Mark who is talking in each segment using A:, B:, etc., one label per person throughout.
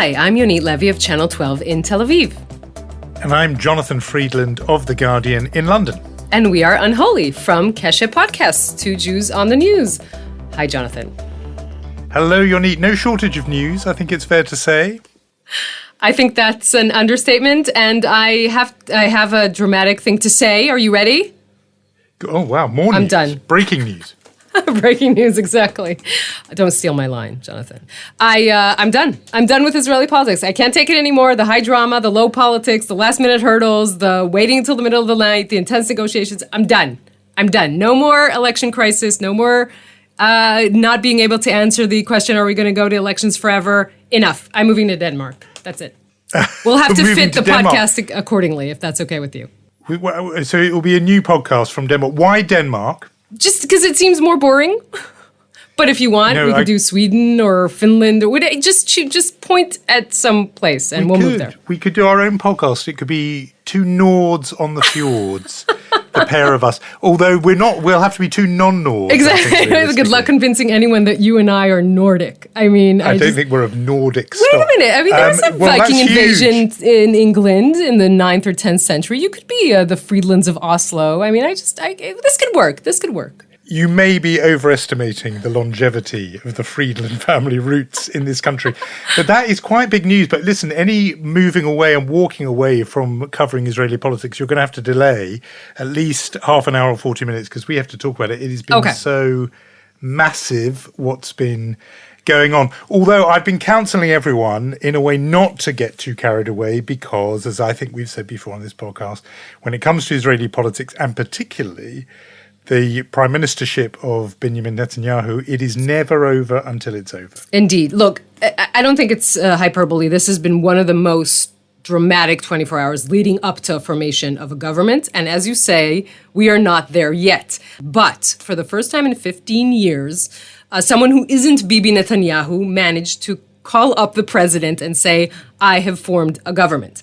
A: Hi, I'm Yonit Levy of Channel 12 in Tel Aviv.
B: And I'm Jonathan Friedland of The Guardian in London.
A: And we are Unholy from Keshe Podcasts, Two Jews on the News. Hi, Jonathan.
B: Hello, Yonit. No shortage of news, I think it's fair to say.
A: I think that's an understatement, and I have a dramatic thing to say. Are you ready?
B: Oh, wow. More news.
A: I'm done.
B: Breaking news.
A: Breaking news, exactly. Don't steal my line, Jonathan. I'm done. I'm done with Israeli politics. I can't take it anymore. The high drama, the low politics, the last-minute hurdles, the waiting until the middle of the night, the intense negotiations. I'm done. No more election crisis. No more not being able to answer the question, are we going to go to elections forever? Enough. I'm moving to Denmark. That's it. We'll have to fit the podcast accordingly, if that's okay with you.
B: So it will be a new podcast from Denmark. Why Denmark?
A: Just because it seems more boring. But if you want, we could do Sweden or Finland. Or just point at some place and we'll move there.
B: We could do our own podcast. It could be two Nords on the fjords, the pair of us. Although we'll have to be two non-Nords.
A: Exactly. Good luck convincing anyone that you and I are Nordic. I mean,
B: I don't think we're of Nordic stock.
A: Wait a minute. I mean, there was a Viking invasion in England in the 9th or 10th century. You could be the Friedlands of Oslo. I mean, this could work. This could work.
B: You may be overestimating the longevity of the Friedland family roots in this country. But that is quite big news. But listen, any moving away and walking away from covering Israeli politics, you're going to have to delay at least half an hour or 40 minutes because we have to talk about it. It has been so massive what's been going on. Although I've been counselling everyone in a way not to get too carried away because, as I think we've said before on this podcast, when it comes to Israeli politics and particularly the prime ministership of Benjamin Netanyahu, it is never over until it's over.
A: Indeed. Look, I don't think it's hyperbole. This has been one of the most dramatic 24 hours leading up to formation of a government. And as you say, we are not there yet. But for the first time in 15 years, someone who isn't Bibi Netanyahu managed to call up the president and say, I have formed a government.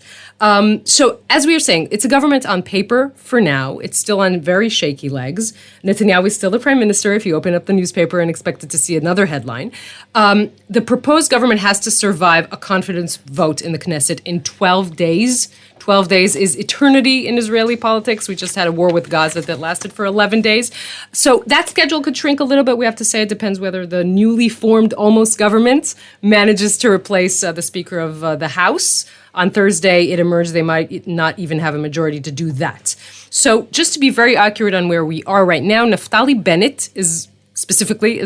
A: So as we were saying, it's a government on paper for now. It's still on very shaky legs. Netanyahu is still the prime minister if you open up the newspaper and expect it to see another headline. The proposed government has to survive a confidence vote in the Knesset in 12 days. 12 days is eternity in Israeli politics. We just had a war with Gaza that lasted for 11 days. So that schedule could shrink a little bit. We have to say it depends whether the newly formed almost government manages to replace the Speaker of the House. On Thursday, it emerged they might not even have a majority to do that. So just to be very accurate on where we are right now, Naftali Bennett is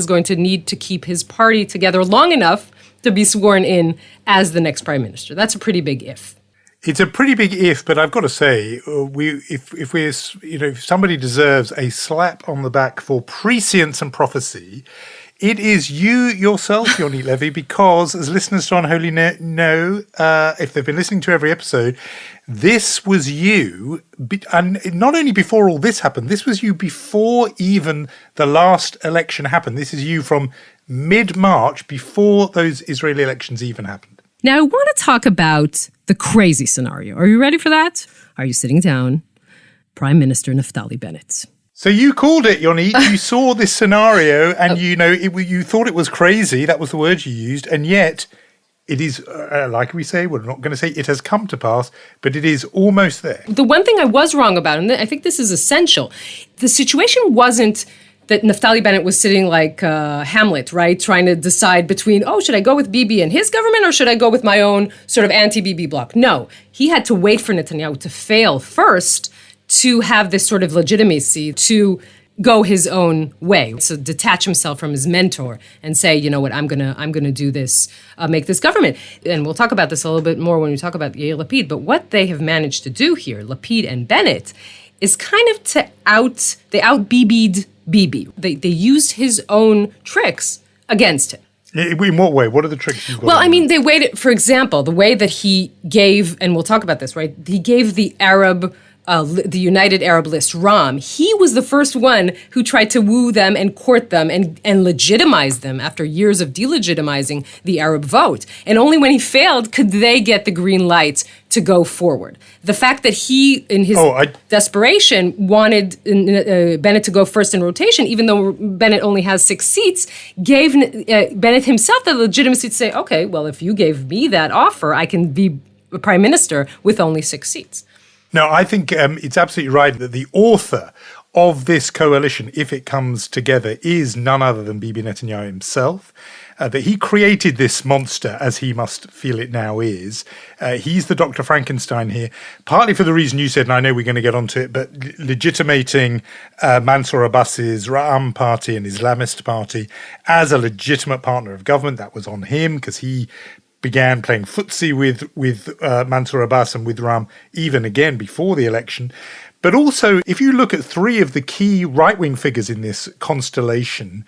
A: going to need to keep his party together long enough to be sworn in as the next prime minister. That's a pretty big if.
B: It's a pretty big if, but I've got to say, if somebody deserves a slap on the back for prescience and prophecy, it is you yourself, Yonit Levy, because as listeners to Unholy know, if they've been listening to every episode, this was you, and not only before all this happened, this was you before even the last election happened. This is you from mid-March, before those Israeli elections even happened.
A: Now, I want to talk about the crazy scenario. Are you ready for that? Are you sitting down? Prime Minister Naftali Bennett.
B: So you called it, Yonit. You saw this scenario and, you thought it was crazy. That was the word you used. And yet it is, like we say, we're not going to say it has come to pass, but it is almost there.
A: The one thing I was wrong about, and I think this is essential, the situation wasn't that Naftali Bennett was sitting like Hamlet, right? Trying to decide between, should I go with Bibi and his government or should I go with my own sort of anti-Bibi bloc? No, he had to wait for Netanyahu to fail first to have this sort of legitimacy to go his own way. So detach himself from his mentor and say, you know what, I'm gonna do this, make this government. And we'll talk about this a little bit more when we talk about Yair Lapid. But what they have managed to do here, Lapid and Bennett, is kind of they out-BB'd Bibi. They used his own tricks against him.
B: In what way? What are the tricks you've got?
A: Well, I mean, they waited, for example, the way that he gave, and we'll talk about this, right? He gave the Arab the United Arab List, RAM, he was the first one who tried to woo them and court them and legitimize them after years of delegitimizing the Arab vote. And only when he failed could they get the green light to go forward. The fact that he, in his desperation, wanted Bennett to go first in rotation, even though Bennett only has 6 seats, gave Bennett himself the legitimacy to say, okay, well, if you gave me that offer, I can be a prime minister with only 6 seats.
B: No, I think it's absolutely right that the author of this coalition, if it comes together, is none other than Bibi Netanyahu himself. That he created this monster, as he must feel it now is. He's the Dr. Frankenstein here, partly for the reason you said, and I know we're going to get onto it, but legitimating Mansour Abbas's Ra'am party and Islamist party as a legitimate partner of government. That was on him because he began playing footsie with Mansour Abbas and with Ra'am even again before the election. But also, if you look at 3 of the key right-wing figures in this constellation,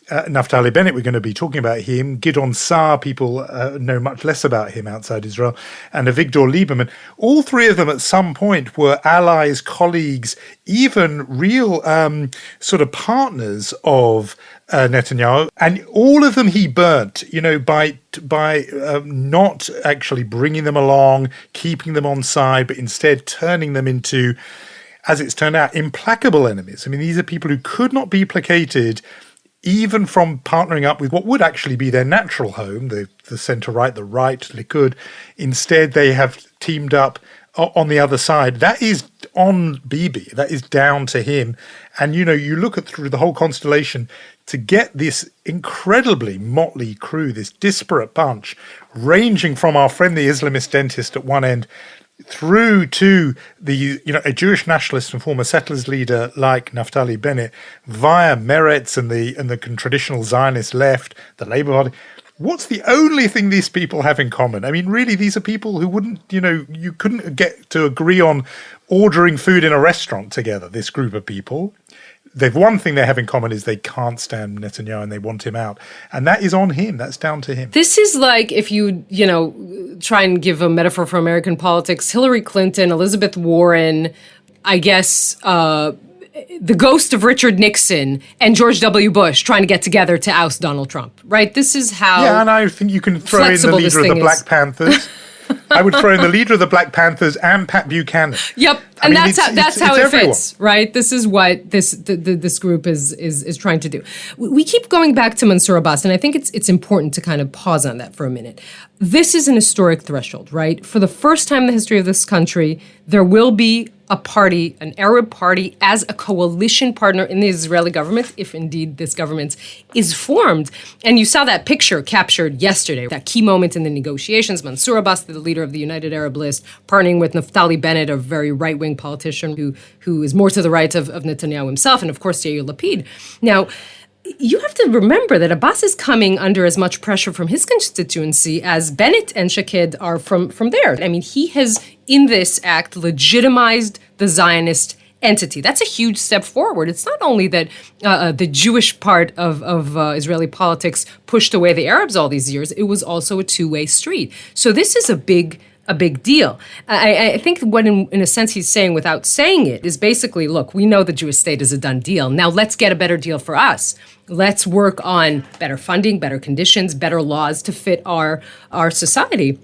B: Naftali Bennett, we're going to be talking about him. Gideon Saar, people know much less about him outside Israel. And Avigdor Lieberman. All 3 of them at some point were allies, colleagues, even real sort of partners of Netanyahu. And all of them he burnt, by not actually bringing them along, keeping them on side, but instead turning them into, as it's turned out, implacable enemies. I mean, these are people who could not be placated even from partnering up with what would actually be their natural home, the centre-right, the right, Likud. Instead, they have teamed up on the other side. That is on Bibi. That is down to him. And, you look through the whole constellation to get this incredibly motley crew, this disparate bunch, ranging from our friendly Islamist dentist at one end through to a Jewish nationalist and former settlers leader like Naftali Bennett, via Meretz and the traditional Zionist left, the Labour Party. What's the only thing these people have in common? I mean, really, these are people who wouldn't, you couldn't get to agree on ordering food in a restaurant together, this group of people. One thing they have in common is they can't stand Netanyahu and they want him out. And that is on him. That's down to him.
A: This is like if you try and give a metaphor for American politics, Hillary Clinton, Elizabeth Warren, I guess the ghost of Richard Nixon and George W. Bush trying to get together to oust Donald Trump, right? This is how
B: Yeah, and I think you can throw in the leader of the Black Panthers. I would throw in the leader of the Black Panthers and Pat Buchanan.
A: Yep, and that's how it fits, right? This is what this group is trying to do. We keep going back to Mansour Abbas, and I think it's important to kind of pause on that for a minute. This is an historic threshold, right? For the first time in the history of this country, there will be a party, an Arab party, as a coalition partner in the Israeli government, if indeed this government is formed. And you saw that picture captured yesterday, that key moment in the negotiations. Mansour Abbas, the leader of the United Arab List, partnering with Naftali Bennett, a very right-wing politician who is more to the right of Netanyahu himself, and of course Yair Lapid. Now, you have to remember that Abbas is coming under as much pressure from his constituency as Bennett and Shaked are from there. I mean, he has, in this act, legitimized the Zionist entity. That's a huge step forward. It's not only that the Jewish part of Israeli politics pushed away the Arabs all these years, it was also a two-way street. So this is a big deal. I think what, in a sense, he's saying without saying it is basically, look, we know the Jewish state is a done deal. Now let's get a better deal for us. Let's work on better funding, better conditions, better laws to fit our society.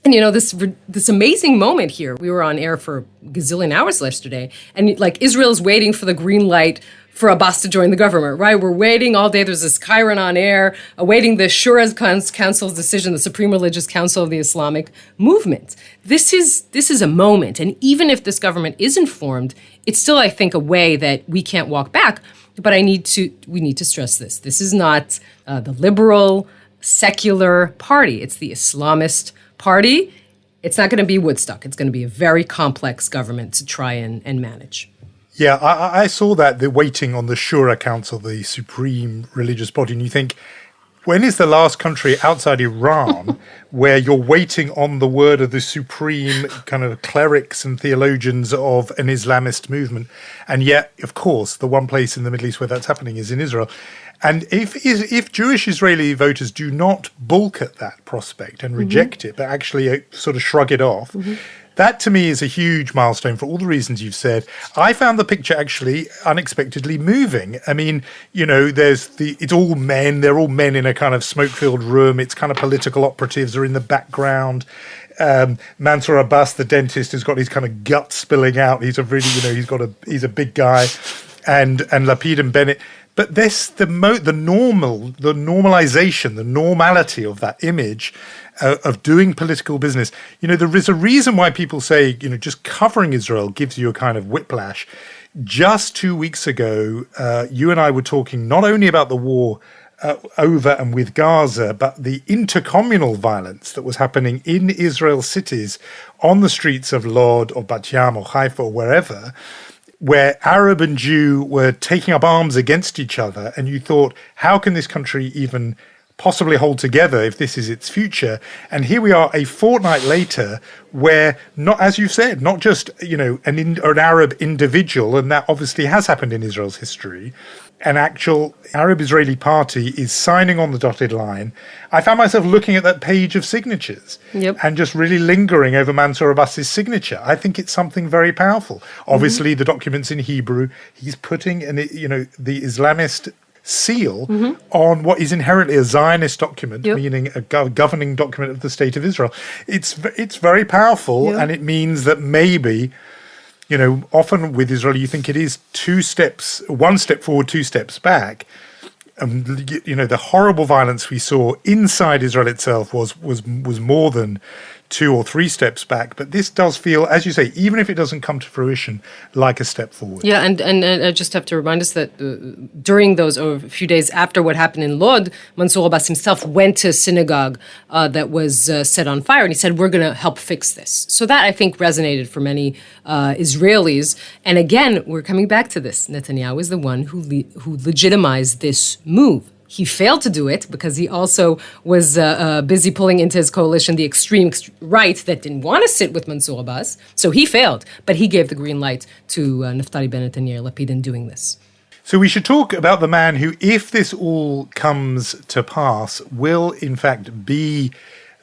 A: And, this amazing moment here, we were on air for a gazillion hours yesterday, and Israel's waiting for the green light for Abbas to join the government, right? We're waiting all day. There's this Chiron on air, awaiting the Shura Council's decision, the Supreme Religious Council of the Islamic movement. This is a moment. And even if this government isn't formed, it's still, I think, a way that we can't walk back. But we need to stress this. This is not the liberal, secular party. It's the Islamist party. It's not going to be Woodstock. It's going to be a very complex government to try and manage.
B: Yeah, I saw that, the waiting on the Shura Council, the supreme religious body, and you think, when is the last country outside Iran where you're waiting on the word of the supreme kind of clerics and theologians of an Islamist movement? And yet, of course, the one place in the Middle East where that's happening is in Israel. And if Jewish Israeli voters do not balk at that prospect and reject it, but actually sort of shrug it off, That to me is a huge milestone for all the reasons you've said. I found the picture actually unexpectedly moving. I mean, it's all men. They're all men in a kind of smoke-filled room. It's kind of political operatives are in the background. Mansour Abbas, the dentist, has got his kind of guts spilling out. He's a really, he's a big guy, and Lapid and Bennett. But the normalization, the normality of that image of doing political business. There is a reason why people say, just covering Israel gives you a kind of whiplash. Just 2 weeks ago, you and I were talking not only about the war over and with Gaza, but the intercommunal violence that was happening in Israel's cities on the streets of Lod or Bat Yam or Haifa or wherever, where Arab and Jew were taking up arms against each other. And you thought, how can this country even possibly hold together if this is its future? And here we are a fortnight later where, not, as you said, not just, an Arab individual, and that obviously has happened in Israel's history, an actual Arab-Israeli party is signing on the dotted line. I found myself looking at that page of signatures and just really lingering over Mansour Abbas's signature. I think it's something very powerful. Obviously, the document's in Hebrew. He's putting, the Islamist seal on what is inherently a Zionist document, meaning a governing document of the state of Israel. It's very powerful, and it means that maybe, often with Israel, you think it is one step forward, two steps back. The horrible violence we saw inside Israel itself was more than 2 or 3 steps back. But this does feel, as you say, even if it doesn't come to fruition, like a step forward.
A: Yeah, and I just have to remind us that during those, or a few days after what happened in Lod, Mansour Abbas himself went to a synagogue that was set on fire, and he said, we're going to help fix this. So that, I think, resonated for many Israelis. And again, we're coming back to this. Netanyahu is the one who legitimized this move. He failed to do it because he also was busy pulling into his coalition the extreme right that didn't want to sit with Mansour Abbas. So he failed, but he gave the green light to Naftali Bennett and Yair Lapid in doing this.
B: So we should talk about the man who, if this all comes to pass, will in fact be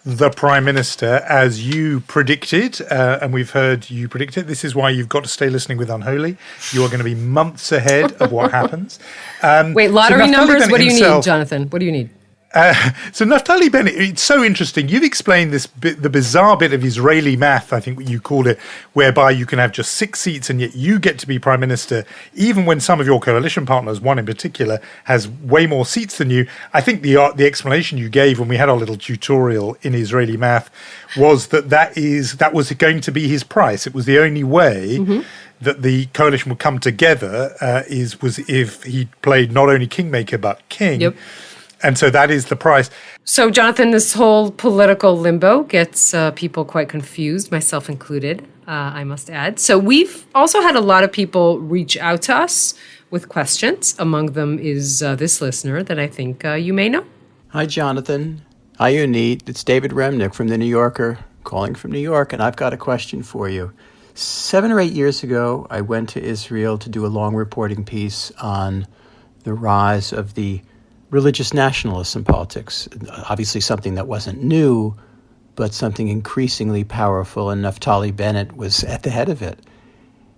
B: the Prime Minister, as you predicted, and we've heard you predict it. This is why you've got to stay listening with Unholy. You are going to be months ahead of what happens.
A: Wait, lottery numbers? What do you need, Jonathan? What do you need?
B: So Naftali Bennett, it's so interesting. You've explained this bit, the bizarre bit of Israeli math, I think you called it, whereby you can have just 6 seats and yet you get to be prime minister, even when some of your coalition partners, one in particular, has way more seats than you. I think the explanation you gave when we had our little tutorial in Israeli math was that was going to be his price. It was the only way that the coalition would come together was if he played not only kingmaker but king. Yep. And so that is the price.
A: So, Jonathan, this whole political limbo gets people quite confused, myself included, I must add. So we've also had a lot of people reach out to us with questions. Among them is this listener that I think you may know.
C: Hi, Jonathan. Hi, Yonit. It's David Remnick from The New Yorker, calling from New York, and I've got a question for you. 7 or 8 years ago, I went to Israel to do a long reporting piece on the rise of the religious nationalists in politics, obviously something that wasn't new, but something increasingly powerful, and Naftali Bennett was at the head of it.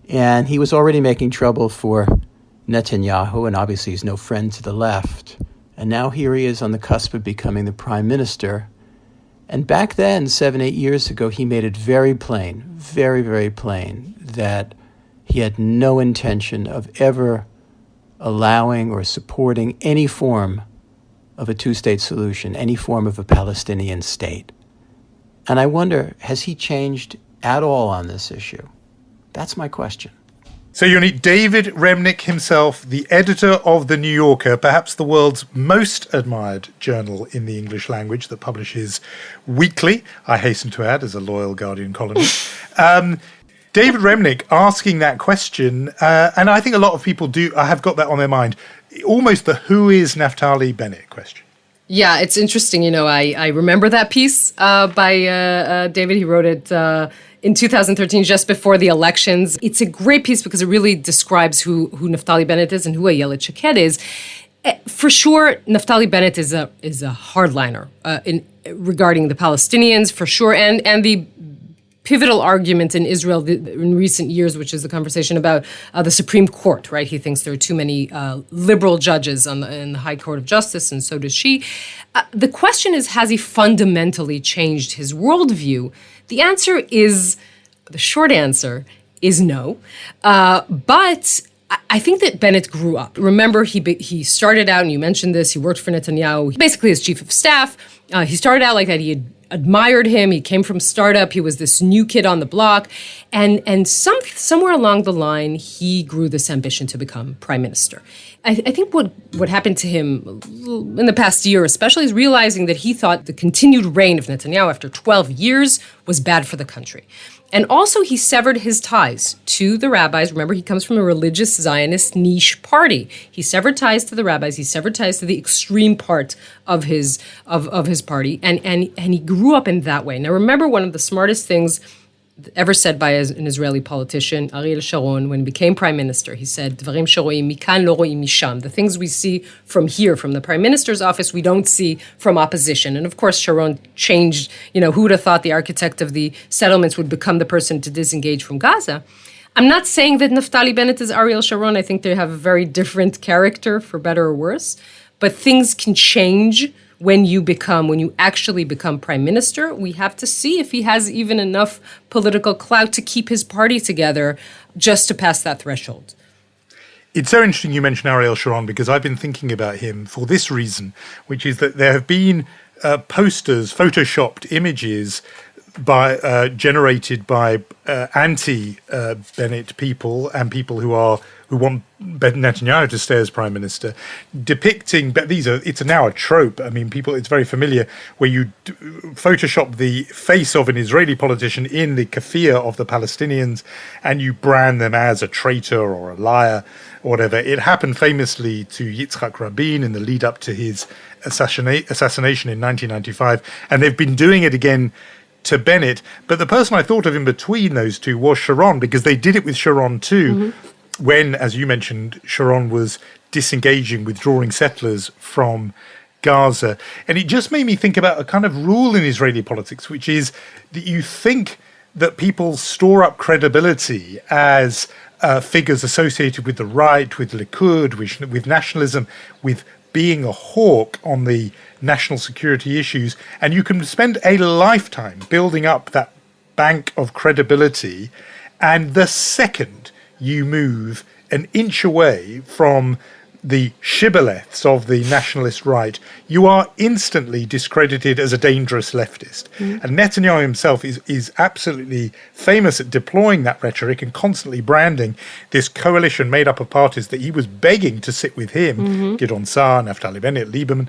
C: And he was already making trouble for Netanyahu, and obviously he's no friend to the left. And now here he is on the cusp of becoming the prime minister. And back then, 7, 8 years ago, he made it very plain, very, very plain, that he had no intention of ever allowing or supporting any form of a two-state solution, any form of a Palestinian state. And I wonder, has he changed at all on this issue? That's my question.
B: So Yonit, David Remnick himself, the editor of The New Yorker, perhaps the world's most admired journal in the English language that publishes weekly, I hasten to add, as a loyal Guardian columnist. David Remnick asking that question, and I think a lot of people have got that on their mind, almost the who is Naftali Bennett question.
A: Yeah, it's interesting. I remember that piece by David. He wrote it in 2013, just before the elections. It's a great piece because it really describes who Naftali Bennett is and who Ayelet Shaked is. For sure, Naftali Bennett is a hardliner regarding the Palestinians, for sure, and the pivotal argument in Israel in recent years, which is the conversation about the Supreme Court, right? He thinks there are too many liberal judges in the High Court of Justice, and so does she. The question is, has he fundamentally changed his worldview? The answer is, the short answer is no. But I think that Bennett grew up. Remember, he started out, and you mentioned this, he worked for Netanyahu, basically as chief of staff. He started out like that. He had admired him. He came from startup. He was this new kid on the block. And somewhere along the line, he grew this ambition to become prime minister. I think what happened to him in the past year especially is realizing that he thought the continued reign of Netanyahu after 12 years was bad for the country. And also he severed his ties to the rabbis. Remember, he comes from a religious Zionist niche party. He severed ties to the rabbis. He severed ties to the extreme part of his party. And he grew up in that way. Now, remember, one of the smartest things ever said by an Israeli politician, Ariel Sharon, when he became prime minister, he said, "Dvarim sheroim mikan lo roim misham." The things we see from here, from the prime minister's office, we don't see from opposition. And of course, Sharon changed, who would have thought the architect of the settlements would become the person to disengage from Gaza? I'm not saying that Naftali Bennett is Ariel Sharon. I think they have a very different character, for better or worse. But things can change when you actually become prime minister. We have to see if he has even enough political clout to keep his party together just to pass that threshold.
B: It's so interesting you mention Ariel Sharon, because I've been thinking about him for this reason, which is that there have been posters, photoshopped images generated by anti-Bennett people and people who want Netanyahu to stay as prime minister, depicting. But it's now a trope. I mean, it's very familiar, where you Photoshop the face of an Israeli politician in the keffiyeh of the Palestinians, and you brand them as a traitor or a liar or whatever. It happened famously to Yitzhak Rabin in the lead up to his assassination in 1995, and they've been doing it again to Bennett. But the person I thought of in between those two was Sharon, because they did it with Sharon too, when, as you mentioned, Sharon was disengaging, withdrawing settlers from Gaza. And it just made me think about a kind of rule in Israeli politics, which is that you think that people store up credibility as figures associated with the right, with Likud, with nationalism, with being a hawk on the national security issues, and you can spend a lifetime building up that bank of credibility, and the second you move an inch away from the shibboleths of the nationalist right, you are instantly discredited as a dangerous leftist. And Netanyahu himself is absolutely famous at deploying that rhetoric and constantly branding this coalition made up of parties that he was begging to sit with him, Gideon Sa'ar, Naftali Bennett, Lieberman,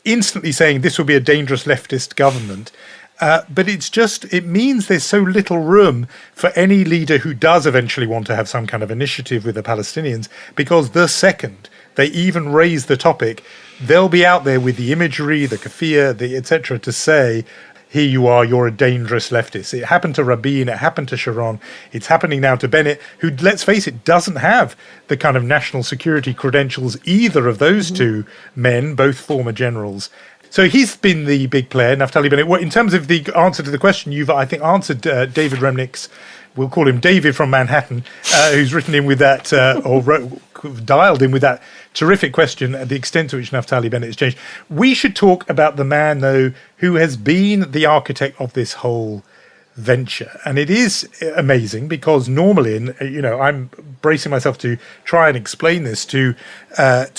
B: instantly saying this will be a dangerous leftist government. But it means there's so little room for any leader who does eventually want to have some kind of initiative with the Palestinians, because the second they even raise the topic, they'll be out there with the imagery, the keffiyeh, the etc. to say, here you are, you're a dangerous leftist. It happened to Rabin, it happened to Sharon, it's happening now to Bennett, who, let's face it, doesn't have the kind of national security credentials either of those two men, both former generals. So he's been the big player, Naftali Bennett. In terms of the answer to the question, you've, I think, answered David Remnick's, we'll call him David from Manhattan, who's written in with that, dialed in with that terrific question at the extent to which Naftali Bennett has changed. We should talk about the man, though, who has been the architect of this whole venture. And it is amazing, because normally, and I'm bracing myself to try and explain this to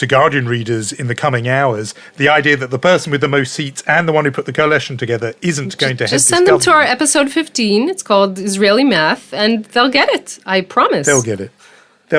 B: Guardian readers in the coming hours, the idea that the person with the most seats and the one who put the coalition together isn't going to head this
A: government. Just send them to our episode 15. It's called Israeli Math, and they'll get it. I promise.
B: They'll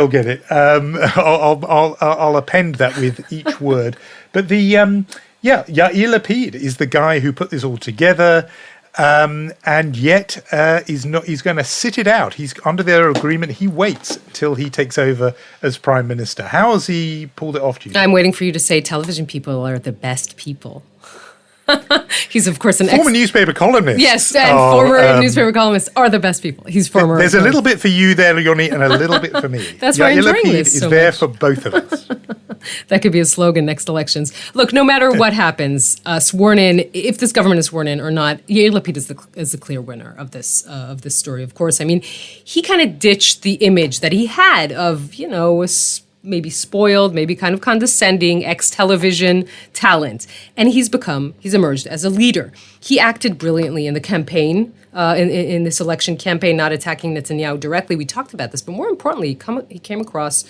B: get it. I'll append that with each word. But Yair Lapid is the guy who put this all together. And yet he's going to sit it out. He's under their agreement. He waits till he takes over as prime minister. How has he pulled it off, do you think?
A: I'm waiting for you to say television people are the best people. He's, of course,
B: former newspaper columnist.
A: Yes, and former newspaper columnists are the best people. He's former.
B: There's a little bit for you there, Yonit, and a little bit for me.
A: That's why I'm enjoying this
B: is
A: so
B: there
A: much.
B: for both of us.
A: That could be a slogan next elections. Look, no matter what happens, sworn in, if this government is sworn in or not, Yair Lapid is the clear winner of this story, of course. I mean, he kind of ditched the image that he had of, maybe spoiled, maybe kind of condescending ex-television talent. And he's emerged as a leader. He acted brilliantly in the campaign, in this election campaign, not attacking Netanyahu directly. We talked about this, but more importantly, he came across,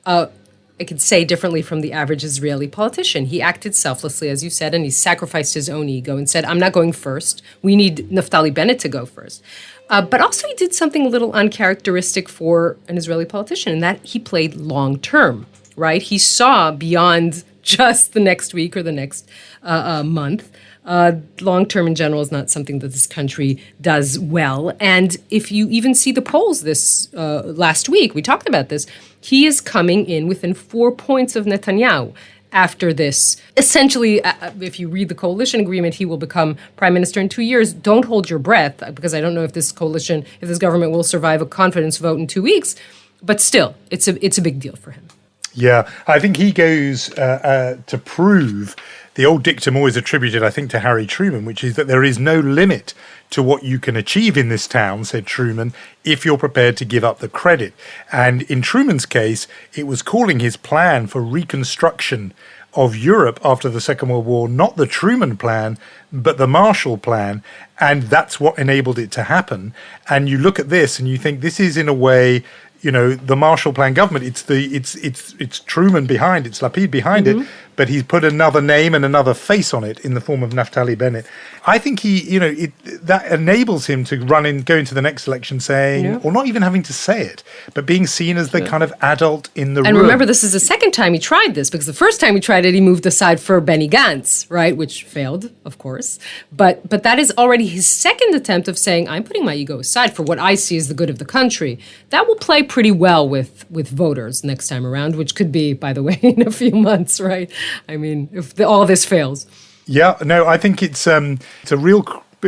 A: I could say differently from the average Israeli politician. He acted selflessly, as you said, and he sacrificed his own ego and said, I'm not going first. We need Naftali Bennett to go first. But also he did something a little uncharacteristic for an Israeli politician, in that he played long-term, right? He saw beyond just the next week or the next month. Long-term in general is not something that this country does well. And if you even see the polls this last week, we talked about this, he is coming in within 4 points of Netanyahu. After this, essentially, if you read the coalition agreement, he will become prime minister in 2 years. Don't hold your breath, because I don't know if this government will survive a confidence vote in 2 weeks. But still, it's a big deal for him.
B: Yeah, I think he goes to prove the old dictum always attributed, I think, to Harry Truman, which is that there is no limit to what you can achieve in this town, said Truman, if you're prepared to give up the credit. And in Truman's case, it was calling his plan for reconstruction of Europe after the Second World War not the Truman Plan, but the Marshall Plan. And that's what enabled it to happen. And you look at this and you think this is, in a way, the Marshall Plan government. It's Truman behind, it's Lapid behind it, but he's put another name and another face on it in the form of Naftali Bennett. I think that enables him to go into the next election saying, or not even having to say it, but being seen as the kind of adult in the room.
A: And remember, this is the second time he tried this, because the first time he tried it, he moved aside for Benny Gantz, right, which failed, of course. But that is already his second attempt of saying, I'm putting my ego aside for what I see as the good of the country. That will play pretty well with voters next time around, which could be, by the way, in a few months, right? I mean, if all this fails.
B: Yeah, no, I think it's a real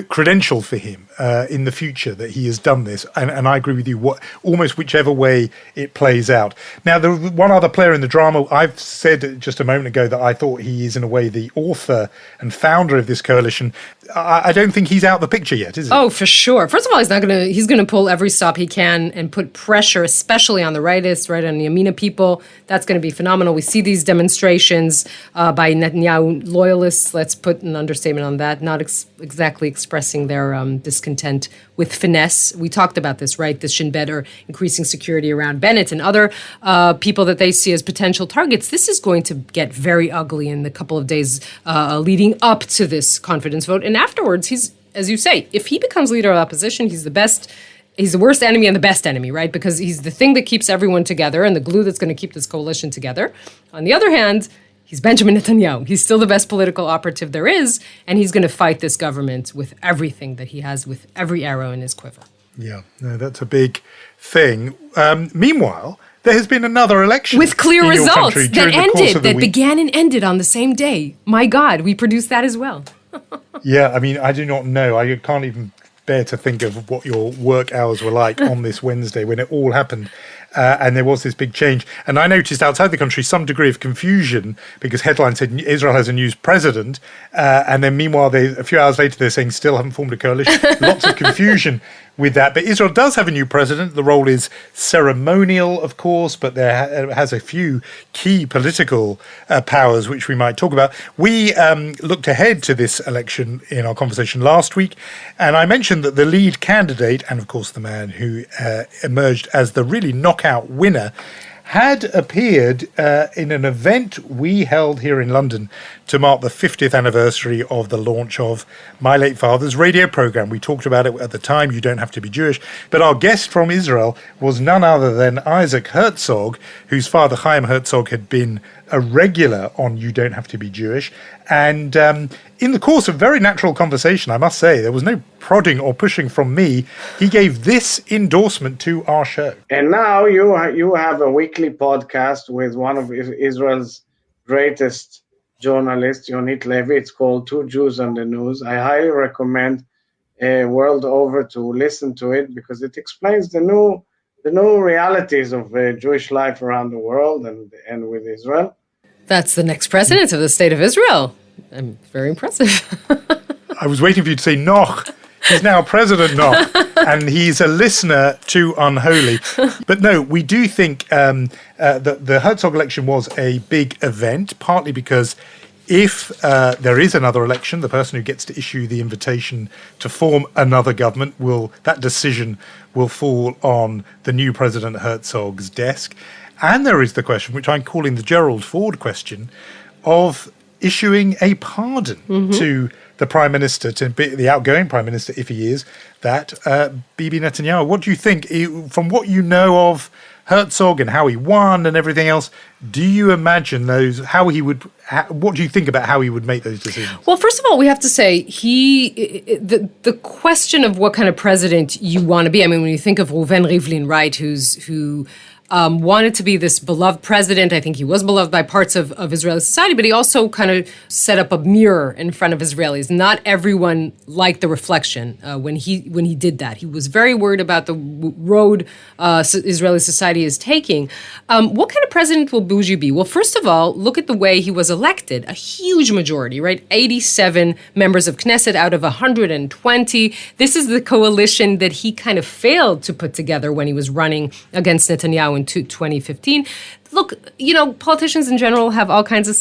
B: credential for him in the future that he has done this, and I agree with you. Almost whichever way it plays out. Now, the one other player in the drama, I've said just a moment ago that I thought he is in a way the author and founder of this coalition. I don't think he's out of the picture yet, is he?
A: Oh, for sure. First of all, he's gonna pull every stop he can and put pressure, especially on the rightists, right, on the Yamina people. That's going to be phenomenal. We see these demonstrations by Netanyahu loyalists. Let's put an understatement on that. Not exactly expressing their discontent with finesse. We talked about this, right? The Shin Bet are increasing security around Bennett and other people that they see as potential targets. This is going to get very ugly in the couple of days leading up to this confidence vote. And afterwards, he's, as you say, if he becomes leader of opposition, he's the worst enemy and the best enemy, right? Because he's the thing that keeps everyone together and the glue that's going to keep this coalition together. On the other hand, he's Benjamin Netanyahu. He's still the best political operative there is, and he's going to fight this government with everything that he has, with every arrow in his quiver.
B: Yeah, no, that's a big thing. Meanwhile, there has been another election
A: with clear results that began and ended on the same day. My God, we produced that as well.
B: Yeah, I mean, I do not know. I can't even bear to think of what your work hours were like on this Wednesday when it all happened. And there was this big change. And I noticed outside the country some degree of confusion because headlines said Israel has a new president. And then meanwhile, a few hours later, they're saying still haven't formed a coalition. Lots of confusion with that. But Israel does have a new president. The role is ceremonial, of course, but there has a few key political powers, which we might talk about. We looked ahead to this election in our conversation last week. And I mentioned that the lead candidate, and of course the man who emerged as the really knockout winner, had appeared in an event we held here in London to mark the 50th anniversary of the launch of my late father's radio program. We talked about it at the time, You Don't Have to Be Jewish, but our guest from Israel was none other than Isaac Herzog, whose father, Chaim Herzog, had been a regular on You Don't Have to Be Jewish. And in the course of very natural conversation, I must say, there was no prodding or pushing from me. He gave this endorsement to our show.
D: And now you have a weekly podcast with one of Israel's greatest journalists, Yonit Levy. It's called Two Jews on the News. I highly recommend world over to listen to it because it explains the new realities of Jewish life around the world and with Israel.
A: That's the next president of the State of Israel. Very impressive.
B: I was waiting for you to say Noch. He's now President Noch, and he's a listener to Unholy. But no, we do think that the Herzog election was a big event, partly because if there is another election, the person who gets to issue the invitation to form another government that decision will fall on the new President Herzog's desk. And there is the question, which I'm calling the Gerald Ford question, of issuing a pardon to the Prime Minister, to be the outgoing Prime Minister, if he is, that Bibi Netanyahu. What do you think, from what you know of Herzog and how he won and everything else, do you imagine what do you think about how he would make those decisions?
A: Well, first of all, we have to say the question of what kind of president you want to be. I mean, when you think of Reuven Rivlin, right, who wanted to be this beloved president. I think he was beloved by parts of Israeli society, but he also kind of set up a mirror in front of Israelis. Not everyone liked the reflection when he did that. He was very worried about the road Israeli society is taking. What kind of president will Bougie be? Well, first of all, look at the way he was elected. A huge majority, right? 87 members of Knesset out of 120. This is the coalition that he kind of failed to put together when he was running against Netanyahu in 2015. Look, politicians in general have all kinds of,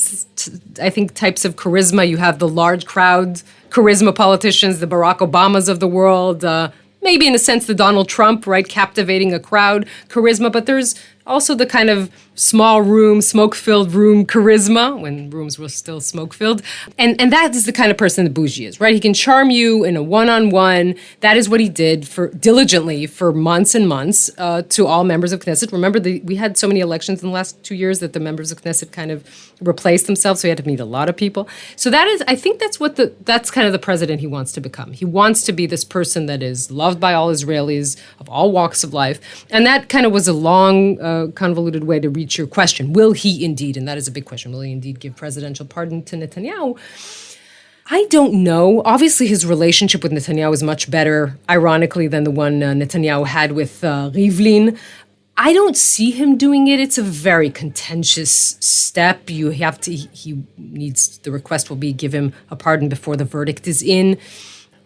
A: I think, types of charisma. You have the large crowd charisma politicians, the Barack Obamas of the world, maybe in a sense the Donald Trump, right, captivating a crowd charisma. But there's also the kind of small room, smoke-filled room charisma, when rooms were still smoke-filled. And that is the kind of person that Bougie is, right? He can charm you in a one-on-one. That is what he did diligently for months and months to all members of Knesset. Remember, we had so many elections in the last 2 years that the members of Knesset kind of replaced themselves, so he had to meet a lot of people. So I think that's kind of the president he wants to become. He wants to be this person that is loved by all Israelis of all walks of life. And that kind of was a long, convoluted way to reach your question. Will he indeed, and that is a big question, will he indeed give presidential pardon to Netanyahu? I don't know. Obviously, his relationship with Netanyahu is much better, ironically, than the one Netanyahu had with Rivlin. I don't see him doing it. It's a very contentious step. The request will be give him a pardon before the verdict is in.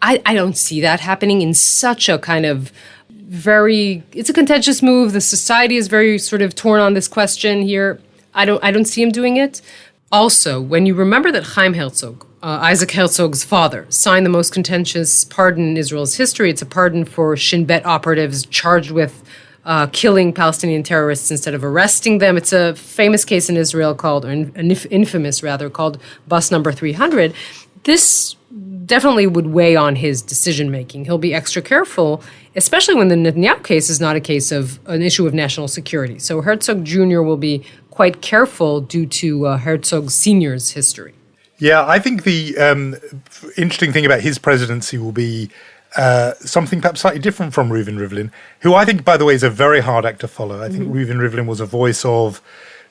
A: I don't see that happening in such a kind of it's a contentious move. The society is very sort of torn on this question here. I don't see him doing it. Also, when you remember that Chaim Herzog, Isaac Herzog's father, signed the most contentious pardon in Israel's history, it's a pardon for Shin Bet operatives charged with killing Palestinian terrorists instead of arresting them. It's a famous case in Israel infamous, called Bus Number 300. This definitely would weigh on his decision-making. He'll be extra careful, especially when the Netanyahu case is not a case of an issue of national security. So Herzog Jr. will be quite careful due to Herzog Sr.'s history.
B: Yeah, I think the interesting thing about his presidency will be something perhaps slightly different from Reuven Rivlin, who I think, by the way, is a very hard act to follow. I think Reuven Rivlin was a voice of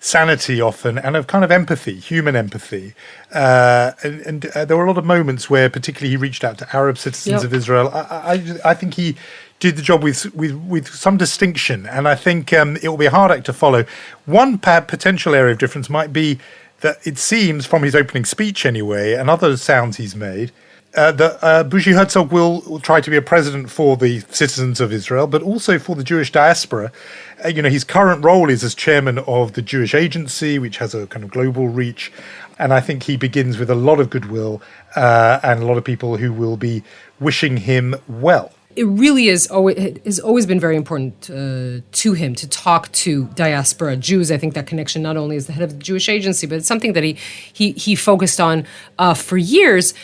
B: sanity often and of kind of empathy, human empathy. And there were a lot of moments where particularly he reached out to Arab citizens of Israel. I think he did the job with some distinction, and I think it will be a hard act to follow. One potential area of difference might be that it seems from his opening speech anyway, and other sounds he's made, that Bougie Herzog will try to be a president for the citizens of Israel, but also for the Jewish diaspora. His current role is as chairman of the Jewish Agency, which has a kind of global reach. And I think he begins with a lot of goodwill and a lot of people who will be wishing him well.
A: It really has always been very important to him to talk to diaspora Jews. I think that connection not only is the head of the Jewish Agency, but it's something that he focused on for years.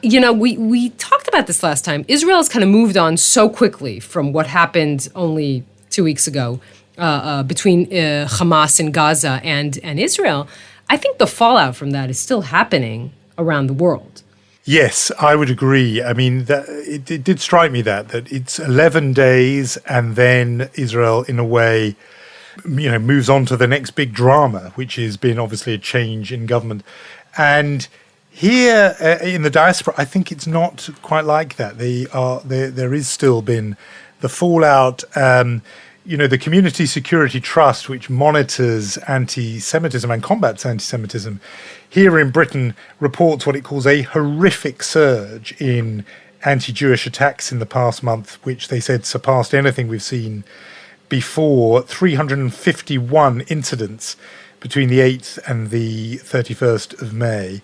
A: We talked about this last time. Israel has kind of moved on so quickly from what happened only 2 weeks ago between Hamas in Gaza and Israel. I think the fallout from that is still happening around the world.
B: Yes, I would agree. I mean, it did strike me that it's 11 days and then Israel, in a way, moves on to the next big drama, which has been obviously a change in government. And here in the diaspora, I think it's not quite like that. There is still been the fallout. the Community Security Trust, which monitors anti-Semitism and combats anti-Semitism, here in Britain reports what it calls a horrific surge in anti-Jewish attacks in the past month, which they said surpassed anything we've seen before. 351 incidents between the 8th and the 31st of May.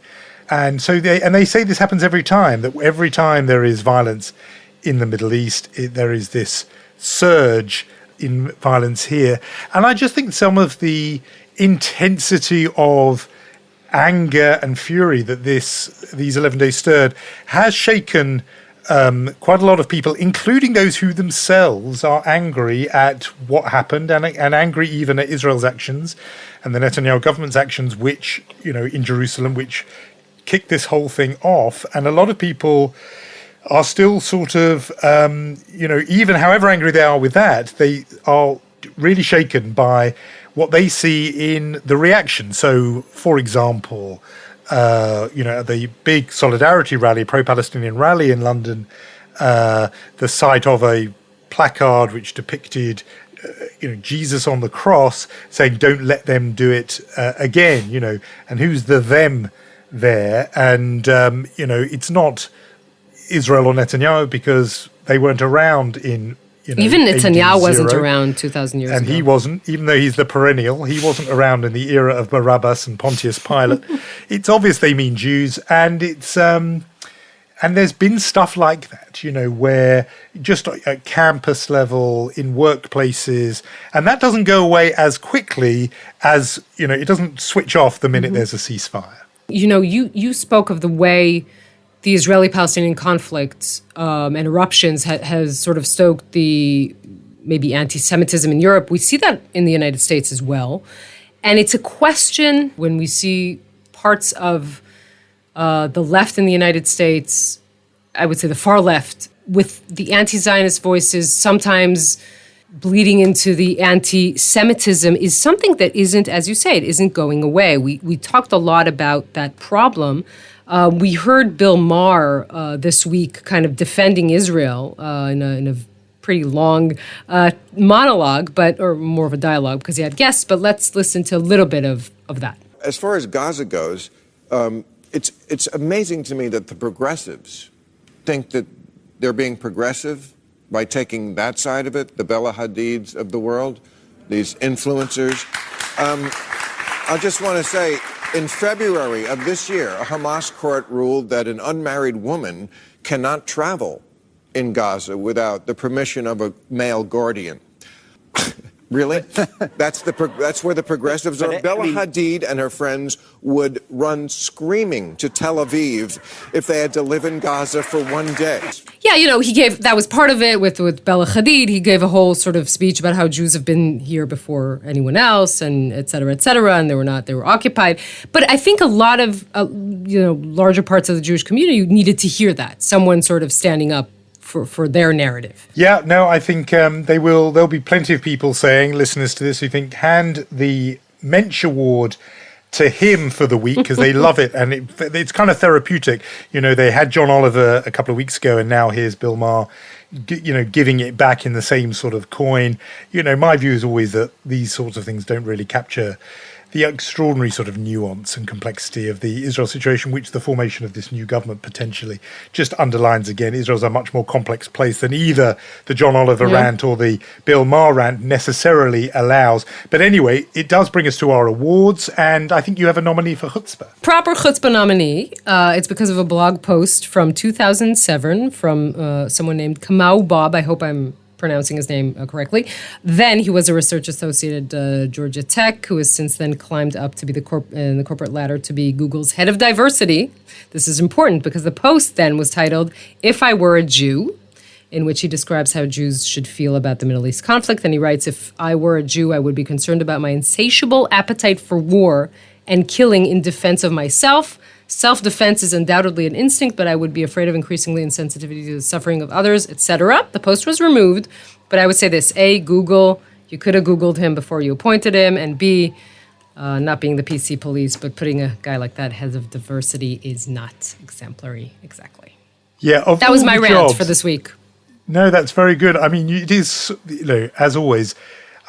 B: And so they say this happens every time, that every time there is violence in the Middle East, there is this surge in violence here. And I just think some of the intensity of anger and fury that these 11 days stirred has shaken quite a lot of people, including those who themselves are angry at what happened and angry even at Israel's actions and the Netanyahu government's actions, which, in Jerusalem, which kicked this whole thing off. And a lot of people are still sort of, even however angry they are with that, they are really shaken by what they see in the reaction. So, for example, the big solidarity rally, pro-Palestinian rally in London, the sight of a placard which depicted, Jesus on the cross saying, "Don't let them do it again," and who's the them there? And, it's not Israel or Netanyahu, because they weren't around in
A: even Netanyahu
B: AD
A: wasn't
B: 0.
A: around 2,000 years
B: and
A: ago.
B: he wasn't, even though he's the perennial, he wasn't around in the era of Barabbas and Pontius Pilate. It's obvious they mean Jews, and it's and there's been stuff like that, where just at campus level, in workplaces, and that doesn't go away as quickly as, it doesn't switch off the minute there's a ceasefire.
A: You spoke of the way the Israeli-Palestinian conflict and eruptions has sort of stoked the maybe anti-Semitism in Europe. We see that in the United States as well. And it's a question when we see parts of the left in the United States, I would say the far left, with the anti-Zionist voices sometimes bleeding into the anti-Semitism, is something that isn't, as you say, it isn't going away. We talked a lot about that problem. We heard Bill Maher this week kind of defending Israel in a pretty long monologue, or more of a dialogue because he had guests, but let's listen to a little bit of that.
E: As far as Gaza goes, it's amazing to me that the progressives think that they're being progressive by taking that side of it, the Bella Hadids of the world, these influencers. I just want to say, in February of this year, a Hamas court ruled that an unmarried woman cannot travel in Gaza without the permission of a male guardian. Really? That's where the progressives are. Bella Hadid and her friends would run screaming to Tel Aviv if they had to live in Gaza for one day.
A: Yeah, that was part of it with Bella Hadid. He gave a whole sort of speech about how Jews have been here before anyone else, and et cetera, and they were occupied. But I think a lot of, larger parts of the Jewish community needed to hear that, someone sort of standing up for their narrative.
B: Yeah, no, I think there'll be plenty of people saying, listeners to this, who think, hand the Mensch Award to him for the week, because they love it, and it's kind of therapeutic. They had John Oliver a couple of weeks ago, and now here's Bill Maher, giving it back in the same sort of coin. My view is always that these sorts of things don't really capture the extraordinary sort of nuance and complexity of the Israel situation, which the formation of this new government potentially just underlines again. Israel's a much more complex place than either the John Oliver rant or the Bill Maher rant necessarily allows. But anyway, it does bring us to our awards, and I think you have a nominee for Chutzpah.
A: Proper Chutzpah nominee. It's because of a blog post from 2007 from someone named Kamau Bob. I hope I'm pronouncing his name correctly. Then he was a research associate at Georgia Tech, who has since then climbed up to be in the corporate ladder to be Google's head of diversity. This is important because the post then was titled, "If I Were a Jew," in which he describes how Jews should feel about the Middle East conflict. And he writes, "If I were a Jew, I would be concerned about my insatiable appetite for war and killing in defense of myself. Self-defense is undoubtedly an instinct, but I would be afraid of increasingly insensitivity to the suffering of others," etc. The post was removed, but I would say this: A, Google, you could have Googled him before you appointed him, and B, not being the PC police, but putting a guy like that head of diversity is not exemplary, exactly.
B: Yeah,
A: that was my rant for this week.
B: No, that's very good. I mean, it is, as always.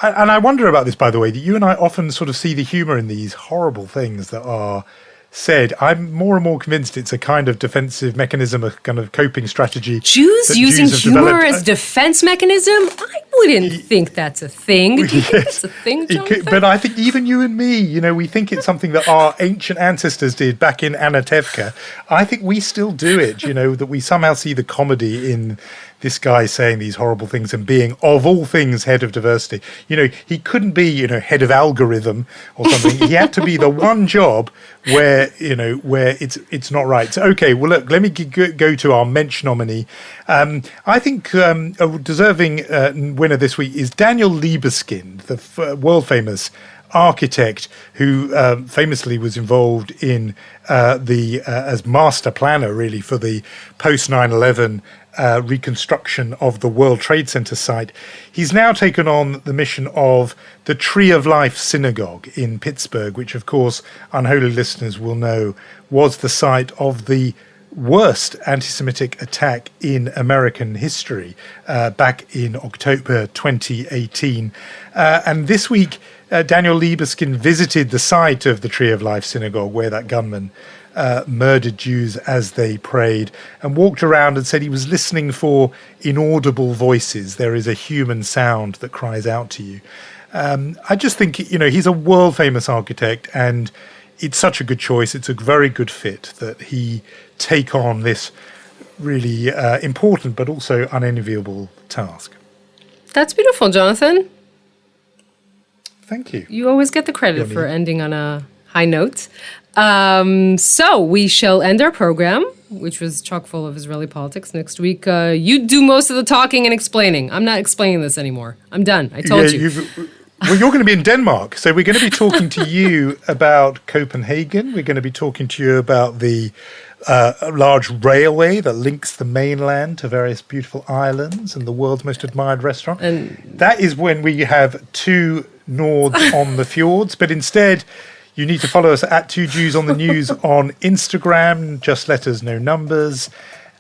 B: And I wonder about this, by the way, that you and I often sort of see the humor in these horrible things that are said. I'm more and more convinced it's a kind of defensive mechanism, a kind of coping strategy.
A: Jews using humor as defense mechanism? I wouldn't think that's a thing. Do you think that's a thing, Jonathan?
B: But I think even you and me, we think it's something that our ancient ancestors did back in Anatevka. I think we still do it, that we somehow see the comedy in this guy saying these horrible things and being, of all things, head of diversity. He couldn't be, head of algorithm or something. He had to be the one job where it's not right. So, okay, well, look, let me go to our Mensch nominee. I think a deserving winner this week is Daniel Libeskind, the world-famous architect who famously was involved in as master planner, really, for the post 9/11 reconstruction of the World Trade Center site. He's now taken on the mission of the Tree of Life Synagogue in Pittsburgh, which, of course, unholy listeners will know was the site of the worst anti-Semitic attack in American history back in October 2018. And this week, Daniel Libeskind visited the site of the Tree of Life Synagogue where that gunman murdered Jews as they prayed, and walked around and said he was listening for inaudible voices. There is a human sound that cries out to you. I just think, he's a world-famous architect, and it's such a good choice. It's a very good fit that he take on this really important but also unenviable task.
A: That's beautiful, Jonathan.
B: Thank you.
A: You always get the credit for ending on a high note. So we shall end our program, which was chock full of Israeli politics. Next week, you do most of the talking and explaining. I'm not explaining this anymore. I'm done. I told you.
B: Well, you're going to be in Denmark, so we're going to be talking to you about Copenhagen. We're going to be talking to you about the large railway that links the mainland to various beautiful islands and the world's most admired restaurant. And that is when we have two Nords on the fjords, but instead you need to follow us at 2 Jews on the News on Instagram. Just letters, no numbers.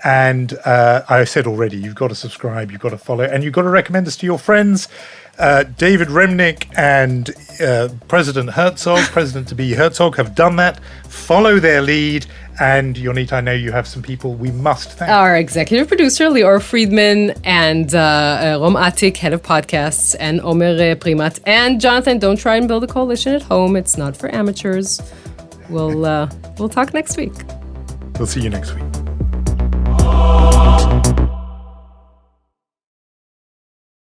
B: And I said already, you've got to subscribe, you've got to follow, and you've got to recommend us to your friends. David Remnick and President to-be Herzog have done that. Follow their lead. And Yonit, I know you have some people we must thank.
A: Our executive producer, Lior Friedman, and Rom Atik, head of podcasts, and Omer Primat. And Jonathan, don't try and build a coalition at home. It's not for amateurs. We'll talk next week.
B: We'll see you next week.